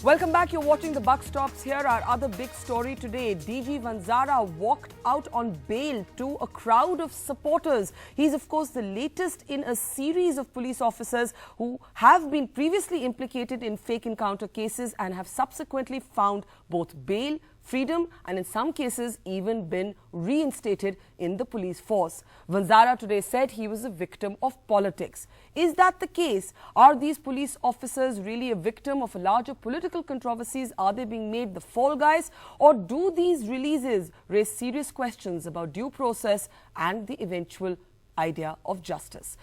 Welcome back. You're watching The Buck Stops. Here, our other big story today. DG Vanzara walked out on bail to a crowd of supporters. He's, of course, the latest in a series of police officers who have been previously implicated in fake encounter cases and have subsequently found both bail, freedom, and in some cases even been reinstated in the police force. Vanzara today said he was a victim of politics. Is that the case? Are these police officers really a victim of a larger political controversies? Are they being made the fall guys? Or do these releases raise serious questions about due process and the eventual idea of justice?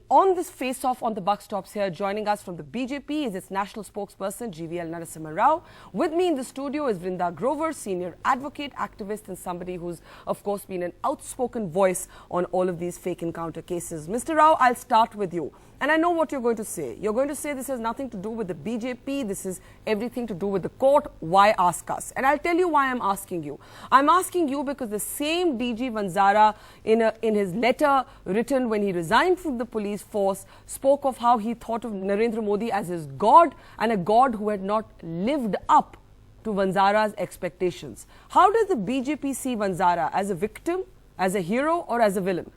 On this face-off on The Buck Stops here, joining us from the BJP is its national spokesperson, GVL Narasimha Rao. With me in the studio is Vrinda Grover, senior advocate, activist, and somebody who's, of course, been an outspoken voice on all of these fake encounter cases. Mr. Rao, I'll start with you. And I know what you're going to say. You're going to say this has nothing to do with the BJP. This is everything to do with the court. Why ask us? And I'll tell you why I'm asking you. I'm asking you because the same DG Vanzara, in his letter written when he resigned from the police force, spoke of how he thought of Narendra Modi as his God and a God who had not lived up to Vanzara's expectations. How does the BJP see Vanzara? As a victim, as a hero, or as a villain?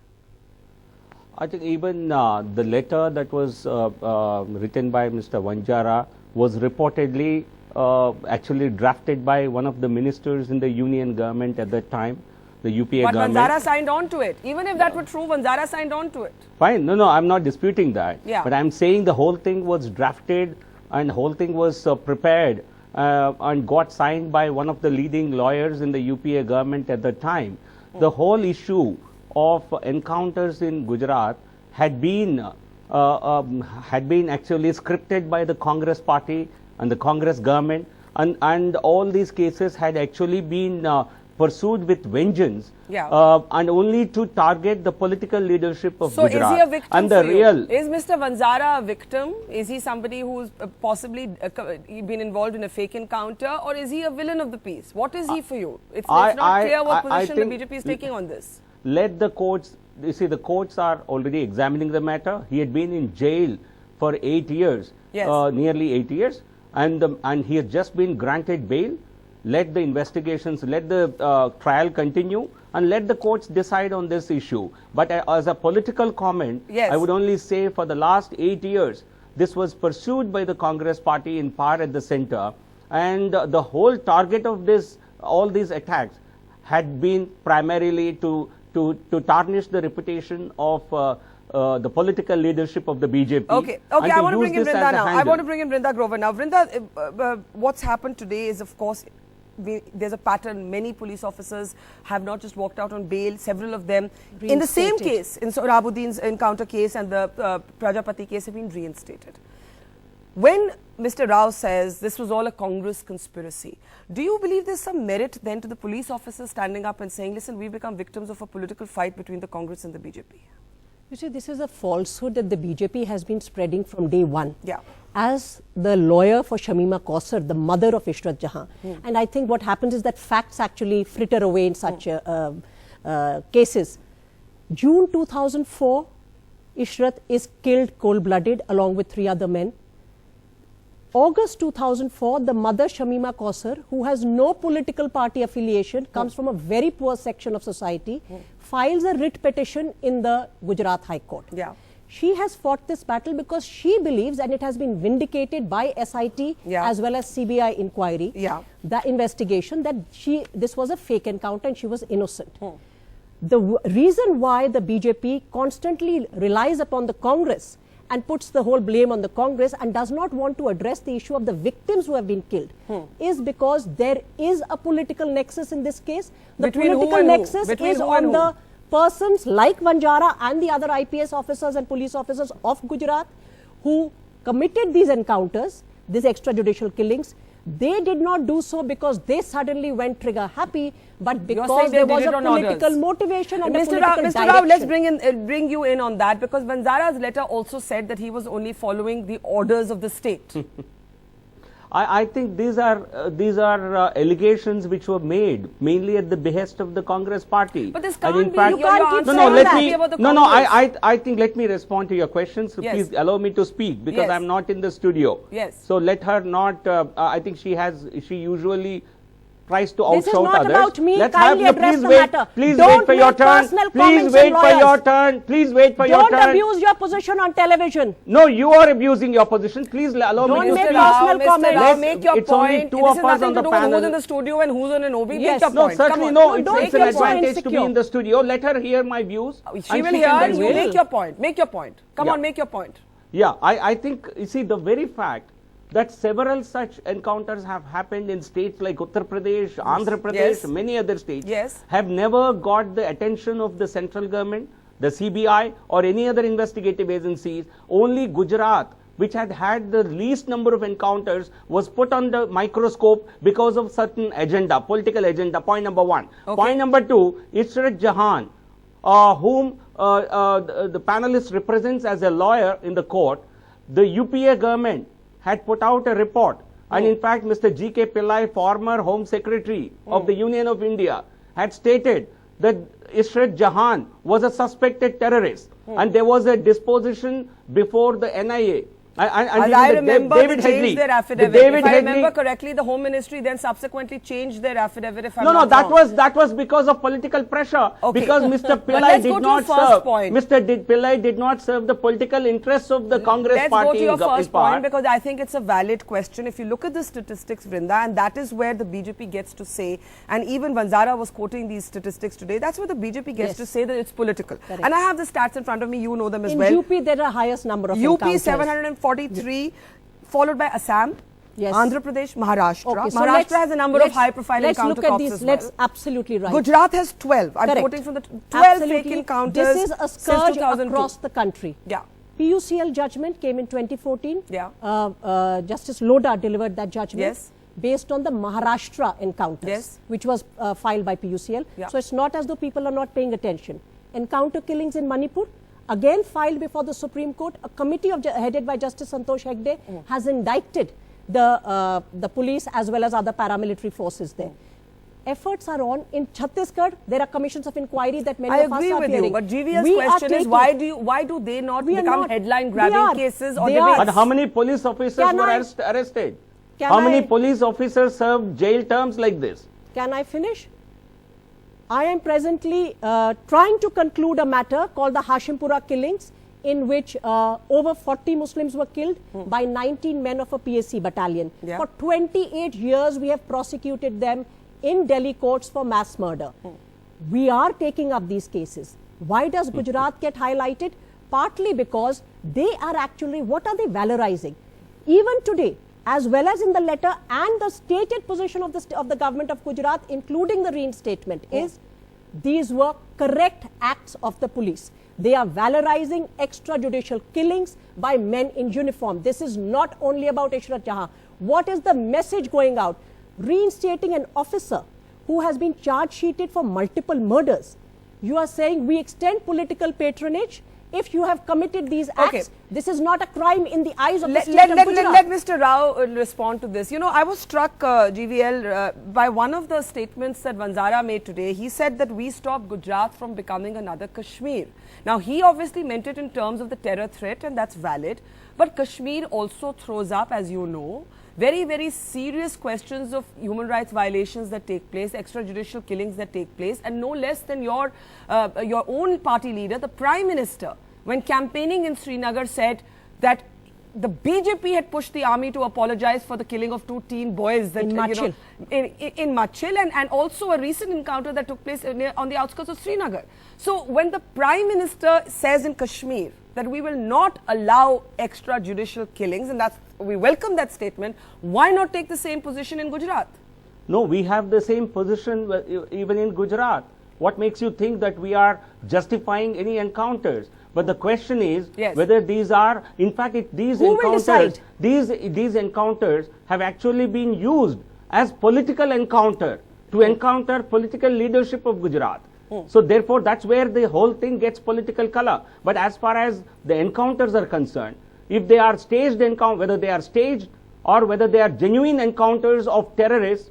I think even the letter that was written by Mr. Vanzara was reportedly actually drafted by one of the ministers in the union government at that time, the UPA government. But Vanzara signed on to it. Even if that were true, Vanzara signed on to it. Fine. No, I'm not disputing that. Yeah. But I'm saying the whole thing was drafted and the whole thing was prepared and got signed by one of the leading lawyers in the UPA government at the time. The whole issue of encounters in Gujarat had been actually scripted by the Congress party and the Congress government, and all these cases had actually been pursued with vengeance, and only to target the political leadership of Gujarat. So is he a victim and the real Is Mr. Vanzara a victim? Is he somebody who's possibly been involved in a fake encounter, or is he a villain of the piece? What is he for you? It's not clear what position the BJP is taking on this. Let the courts, you see, the courts are already examining the matter. He had been in jail for 8 years, nearly 8 years, and he has just been granted bail. Let the investigations, let the trial continue, and let the courts decide on this issue. But as a political comment, I would only say for the last 8 years, this was pursued by the Congress party in power at the center, and the whole target of this, all these attacks, had been primarily to tarnish the reputation of the political leadership of the BJP. Okay, I want to bring in Vrinda now. I want to bring in Vrinda Grover now. Vrinda, what's happened today is, of course, there's a pattern. Many police officers have not just walked out on bail, several of them in the same case, in Sohrabuddin's encounter case and the Prajapati case, have been reinstated. When Mr. Rao says this was all a Congress conspiracy, do you believe there's some merit then to the police officers standing up and saying, listen, we've become victims of a political fight between the Congress and the BJP? You see, this is a falsehood that the BJP has been spreading from day one. Yeah. As the lawyer for Shamima Kausar, the mother of Ishrat Jahan. And I think what happens is that facts actually fritter away in such cases. June 2004, Ishrat is killed cold-blooded along with 3 other men. August 2004, the mother Shamima Kausar, who has no political party affiliation, comes from a very poor section of society, files a writ petition in the Gujarat High Court. Yeah. She has fought this battle because she believes, and it has been vindicated by SIT as well as CBI inquiry, the investigation, that this was a fake encounter and she was innocent. The reason why the BJP constantly relies upon the Congress and puts the whole blame on the Congress and does not want to address the issue of the victims who have been killed is because there is a political nexus in this case. The political nexus is on the persons like Vanzara and the other IPS officers and police officers of Gujarat who committed these encounters, these extrajudicial killings. They did not do so because they suddenly went trigger happy, but because there was a political motivation and a political direction. Mr. Rao, let's bring you in on that, because Vanzara's letter also said that he was only following the orders of the state. I think these are allegations which were made mainly at the behest of the Congress party. But this and can't in be. fact, You can't keep no, saying let that. me. I think let me respond to your questions. So yes. Please allow me to speak because yes. I'm not in the studio. Yes. So let her not. I think she usually tries to This is outshout not others. about me. Let's Kindly have, address please the wait, matter. Please Don't wait for your make turn. personal Please comments wait on for your lawyers. turn. Please wait for your turn. Don't abuse your position on television. No, you are abusing your position. Please allow me Don't to make speak. personal comments. Rao, make your It's point. only two This of is us nothing on to the do with panel. who's in the studio and who's on an OB. Yes. Make your No, point. certainly Come no. on. don't It's an make your point advantage to be insecure. in the studio. Let her hear my views. She and will can hear. then You weigh. make your point. Make your point. Come Yeah. on, make your point. Yeah, I think, you see, the very fact that several such encounters have happened in states like Uttar Pradesh, Andhra Pradesh, Yes. many other states, Yes. have never got the attention of the central government, the CBI, or any other investigative agencies. Only Gujarat, which had the least number of encounters, was put on the microscope because of certain agenda, political agenda. Point number one. Okay. Point number two, Ishrat Jahan, whom the panelist represents as a lawyer in the court, the UPA government had put out a report, and in fact Mr. G.K. Pillai, former Home Secretary of the Union of India, had stated that Ishrat Jahan was a suspected terrorist, and there was a disposition before the NIA. As I remember, they changed their affidavit. If I remember correctly, the Home Ministry then subsequently changed their affidavit. If I'm not wrong. That was because of political pressure. Okay. Because Mr. Pillai let's did go to not your first serve. point. Pillai did not serve the political interests of the Congress Let's party. go to your in first power. point because I think it's a valid question. If you look at the statistics, Vrinda, and that is where the BJP gets to say, and even Vanzara was quoting these statistics today, that's where the BJP gets Yes. to say that it's political. Correct. And I have the stats in front of me, you know them as In well. UP, there are highest number of UP encounters. 743, followed by Assam, Yes. Andhra Pradesh, Maharashtra. Okay, so Maharashtra has a number of let's- high-profile let's encounter look at cops these. as Let's well. absolutely right. Gujarat has 12. I'm Correct. quoting from the 12 Absolutely. fake encounters This is a since scourge 2002. across the country. Yeah. PUCL judgment came in 2014. Yeah. Justice Lodha delivered that judgment. Yes. Based on the Maharashtra encounters, Yes. which was filed by PUCL. Yeah. So it's not as though people are not paying attention. Encounter killings in Manipur, again filed before the Supreme Court. A committee headed by Justice Santosh Hegde has indicted the police as well as other paramilitary forces there. Efforts are on. In Chhattisgarh, there are commissions of inquiry that many I of us agree are with hearing. you, but GV's We are question is taking- why do they not We are become not. headline They grabbing are. cases or They debates? are. And how many police officers Can were I- arrested? Can How many I- police officers served jail terms like this? Can I finish? I am presently trying to conclude a matter called the Hashimpura killings, in which over 40 Muslims were killed by 19 men of a PSC battalion. Yeah. For 28 years, we have prosecuted them in Delhi courts for mass murder. We are taking up these cases. Why does Gujarat get highlighted? Partly because they are actually, what are they valorizing? Even today, as well as in the letter and the stated position of the government of Gujarat, including the reinstatement, is these were correct acts of the police. They are valorizing extrajudicial killings by men in uniform. This is not only about Ishrat Jahan. What is the message going out? Reinstating an officer who has been charge sheeted for multiple murders. You are saying we extend political patronage. If you have committed these acts, Okay. this is not a crime in the eyes of the Let state of Gujarat. let Mr. Rao respond to this. You know, I was struck, GVL, by one of the statements that Vanzara made today. He said that we stopped Gujarat from becoming another Kashmir. Now, he obviously meant it in terms of the terror threat, and that's valid. But Kashmir also throws up, as you know, very, very serious questions of human rights violations that take place, extrajudicial killings that take place, and no less than your own party leader, the Prime Minister, when campaigning in Srinagar, said that the BJP had pushed the army to apologize for the killing of 2 teen boys that, In Machil. in Machil, and also a recent encounter that took place on the outskirts of Srinagar. So when the Prime Minister says in Kashmir that we will not allow extrajudicial killings, and we welcome that statement, why not take the same position in Gujarat? No, we have the same position even in Gujarat. What makes you think that we are justifying any encounters? But the question is whether these are, in fact, these encounters have actually been used as political encounter to encounter political leadership of Gujarat. So therefore, that's where the whole thing gets political color. But as far as the encounters are concerned, if they are staged encounters, whether they are staged or whether they are genuine encounters of terrorists,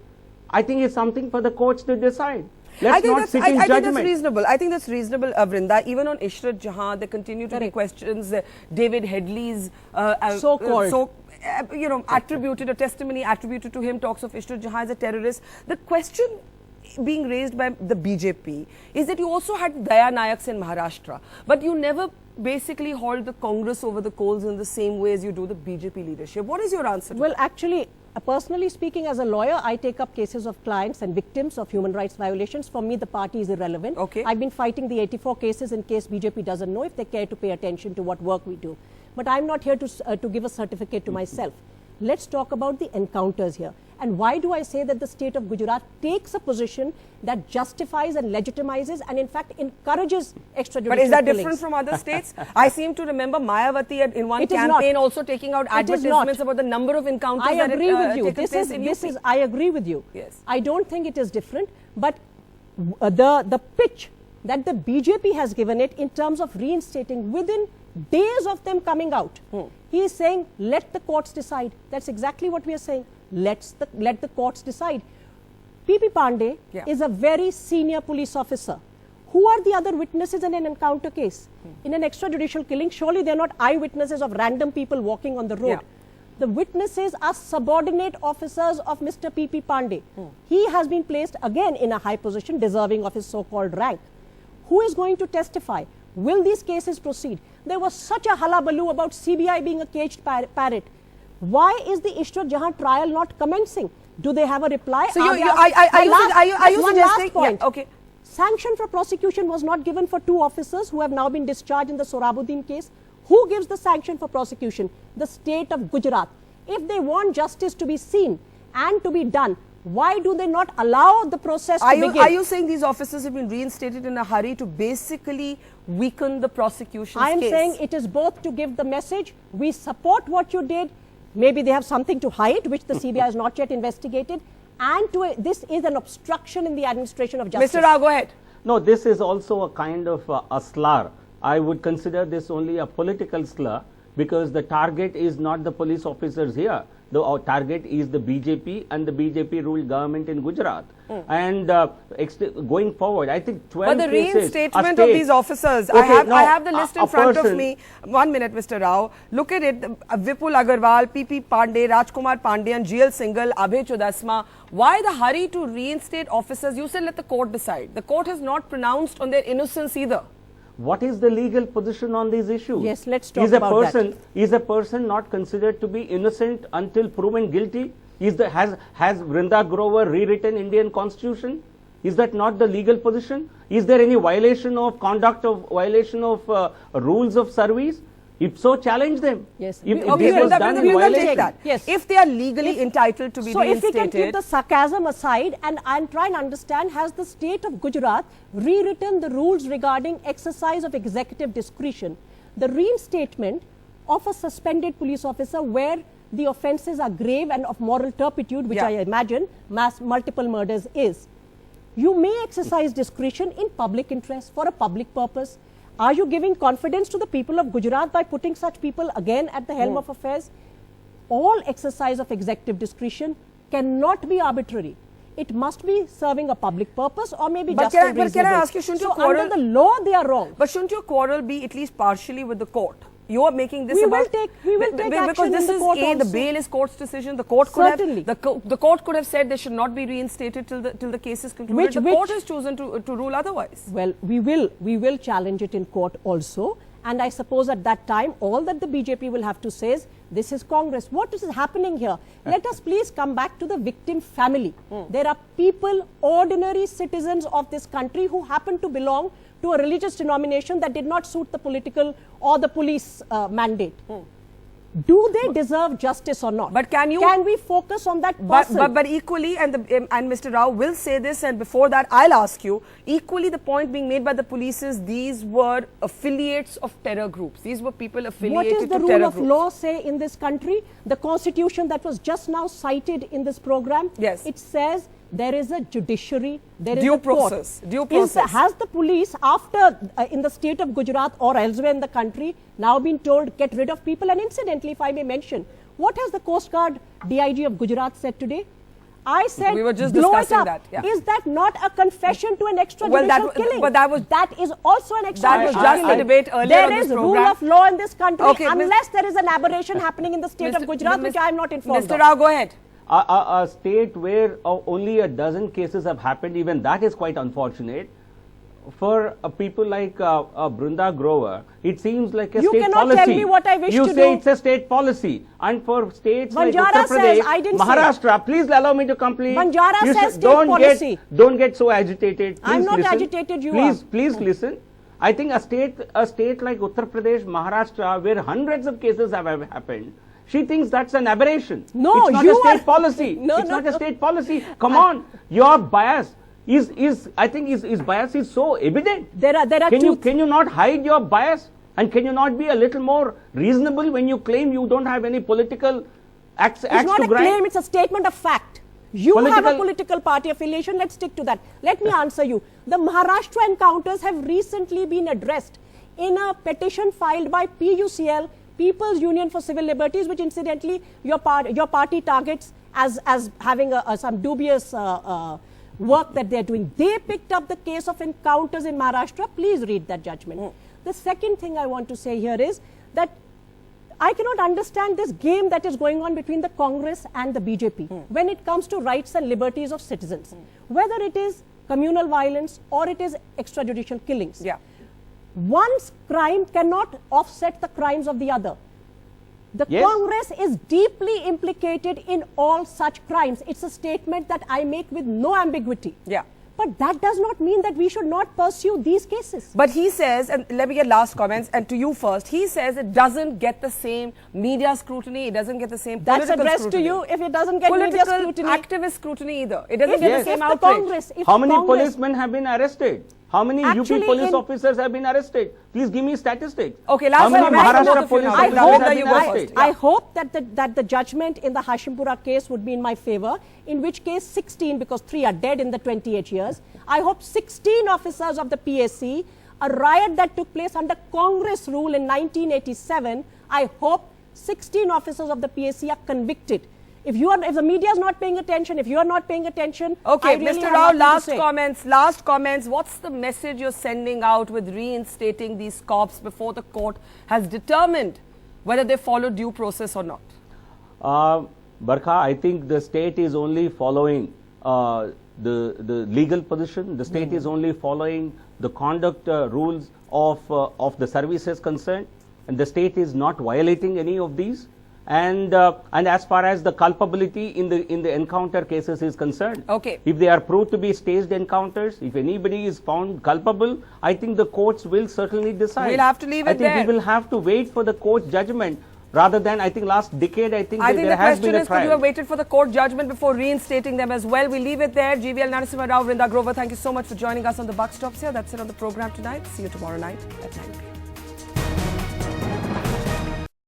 I think is something for the courts to decide. Let's not sit in judgment. I think that's reasonable. I think that's reasonable, Vrinda. Even on Ishrat Jahan, there continue to be questions. David Headley's so-called, attributed, a testimony attributed to him talks of Ishrat Jahan as a terrorist. The question being raised by the BJP is that you also had Daya Nayaks in Maharashtra, but you never basically hauled the Congress over the coals in the same way as you do the BJP leadership. What is your answer to that? Well, actually, personally speaking, as a lawyer, I take up cases of clients and victims of human rights violations. For me, the party is irrelevant. Okay. I've been fighting the 84 cases in case BJP doesn't know, if they care to pay attention to what work we do. But I'm not here to give a certificate to myself. Let's talk about the encounters here. And why do I say that the state of Gujarat takes a position that justifies and legitimizes and in fact encourages extrajudicial But is that killings? different from other states? I seem to remember Mayawati in one campaign also taking out advertisements about the number of encounters I that agree with you. I agree with you. Yes. I don't think it is different, but the pitch that the BJP has given it in terms of reinstating within days of them coming out, he is saying, let the courts decide. That's exactly what we are saying. Let the courts decide. P.P. Pandey is a very senior police officer. Who are the other witnesses in an encounter case? In an extrajudicial killing, surely they're not eyewitnesses of random people walking on the road. The witnesses are subordinate officers of Mr. P.P. Pandey. He has been placed again in a high position, deserving of his so-called rank. Who is going to testify? Will these cases proceed? There was such a hullabaloo about CBI being a caged parrot. Why is the Ishrat Jahan trial not commencing? Do they have a reply? So are you suggesting? Point. Yeah, okay. Sanction for prosecution was not given for 2 officers who have now been discharged in the Sohrabuddin case. Who gives the sanction for prosecution? The state of Gujarat. If they want justice to be seen and to be done, why do they not allow the process to begin? Are you saying these officers have been reinstated in a hurry to basically weaken the prosecution's case? I am saying it is both to give the message, we support what you did, maybe they have something to hide, which the CBI has not yet investigated, and this is an obstruction in the administration of justice. Mr. Rao, go ahead. No, this is also a kind of a slur. I would consider this only a political slur because the target is not the police officers here. The target is the BJP and the BJP ruled government in Gujarat. And going forward, I think 12 But the cases, reinstatement of these officers, I have the list in front of me. 1 minute, Mr. Rao. Look at it. Vipul Agarwal, P.P. Pandey, Rajkumar Pandey, and GL Singhal, Abhay Chudasma. Why the hurry to reinstate officers? You said let the court decide. The court has not pronounced on their innocence either. What is the legal position on these issues? Yes, let's talk about that. Is a person not considered to be innocent until proven guilty? Has Vrinda Grover rewritten Indian Constitution? Is that not the legal position? Is there any violation of conduct, violation of rules of service? If so, challenge them. Yes. If this was done in violation. Yes. If they are legally entitled to be reinstated. So if we can keep the sarcasm aside and try and understand, has the state of Gujarat rewritten the rules regarding exercise of executive discretion? The reinstatement of a suspended police officer where the offences are grave and of moral turpitude, which I imagine multiple murders is. You may exercise discretion in public interest for a public purpose. Are you giving confidence to the people of Gujarat by putting such people again at the helm of affairs? All exercise of executive discretion cannot be arbitrary. It must be serving a public purpose or maybe just a reasonable. But can I ask you, shouldn't your quarrel... under the law, they are wrong. But shouldn't your quarrel be at least partially with the court? You are making this we will take action because this in the court is the bail is court's decision. The court could Certainly. have the court could have said they should not be reinstated till the case is concluded. The court has chosen to rule otherwise. Well, we will challenge it in court also, and I suppose at that time all that the BJP will have to say is this is Congress. What is happening here? Let us please come back to the victim family. There are people, ordinary citizens of this country who happen to belong to a religious denomination that did not suit the political or the police mandate. Do they deserve justice or not? But can we focus on that person? But equally, and Mr. Rao will say this, and before that I'll ask you, equally the point being made by the police is these were affiliates of terror groups. These were people affiliated to terror groups. What does the rule of law say in this country? The constitution that was just now cited in this program, it says there is a judiciary, there is a court. Due process. Has the police, after in the state of Gujarat or elsewhere in the country, now been told get rid of people? And incidentally, if I may mention, What has the Coast Guard DIG of Gujarat said today? I said, we were just blow discussing it up. that. Yeah. Is that not a confession to an extrajudicial killing? But that is also an extrajudicial that was just killing. a debate earlier There on this is program. rule of law in this country, Okay, unless there is an aberration happening in the state of Gujarat, which I am not informed Mr. of. Rao, go ahead. A state where only a dozen cases have happened, even that is quite unfortunate. For people like Brunda Grover, it seems like a you state cannot policy. Tell me what I wish you to say do. It's a state policy. And for states Banjara like Uttar Pradesh, says, I didn't Maharashtra, please allow me to complete. Banjara says state policy. Don't get so agitated. Please I'm not listen. agitated, you please, are. Please listen. I think a state like Uttar Pradesh, Maharashtra, where hundreds of cases have happened, she thinks that's an aberration. No, it's not you a state are, policy. No, it's no, not a state policy. Come on, your bias I think his bias is so evident. There are Can you not hide your bias, and can you not be a little more reasonable when you claim you don't have any political axe to grind? It's not a claim; it's a statement of fact. You have a political party affiliation. Let's stick to that. Let me answer you. The Maharashtra encounters have recently been addressed in a petition filed by PUCL, People's Union for Civil Liberties, which incidentally your party targets as having some dubious work that they're doing. They picked up the case of encounters in Maharashtra. Please read that judgment. The second thing I want to say here is that I cannot understand this game that is going on between the Congress and the BJP when it comes to rights and liberties of citizens, whether it is communal violence or it is extrajudicial killings. Yeah. One's crime cannot offset the crimes of the other. The Congress is deeply implicated in all such crimes. It's a statement that I make with no ambiguity. Yeah. But that does not mean that we should not pursue these cases. But he says, and let me get last comments, and to you first, he says it doesn't get the same media scrutiny, it doesn't get the same political scrutiny. That's addressed to you if it doesn't get media scrutiny. Activist scrutiny either. It doesn't get the same outrage. Congress, How many policemen have been arrested? How many UP police officers have been arrested? Please give me statistics. Okay, last How many Maharashtra police officers have been arrested? I hope that the judgment in the Hashimpura case would be in my favor, in which case 16, because 3 are dead in the 28 years. I hope 16 officers of the PSC, a riot that took place under Congress rule in 1987, I hope 16 officers of the PSC are convicted. If the media is not paying attention, if you are not paying attention, okay, really Mr. Rao, last comments. What's the message you're sending out with reinstating these cops before the court has determined whether they follow due process or not? Barkha, I think the state is only following the legal position. The state is only following the conduct rules of the services concerned, and the state is not violating any of these. And as far as the culpability in the encounter cases is concerned, if they are proved to be staged encounters, if anybody is found culpable, I think the courts will certainly decide. We'll have to leave it there. I think we will have to wait for the court judgment rather than, I think last decade, there has been a trial. I think the question is, could you have waited for the court judgment before reinstating them as well? We'll leave it there. GVL Narasimha Rao, Vrinda Grover, thank you so much for joining us on the Buck Stops here. That's it on the program tonight. See you tomorrow night at 9 p.m.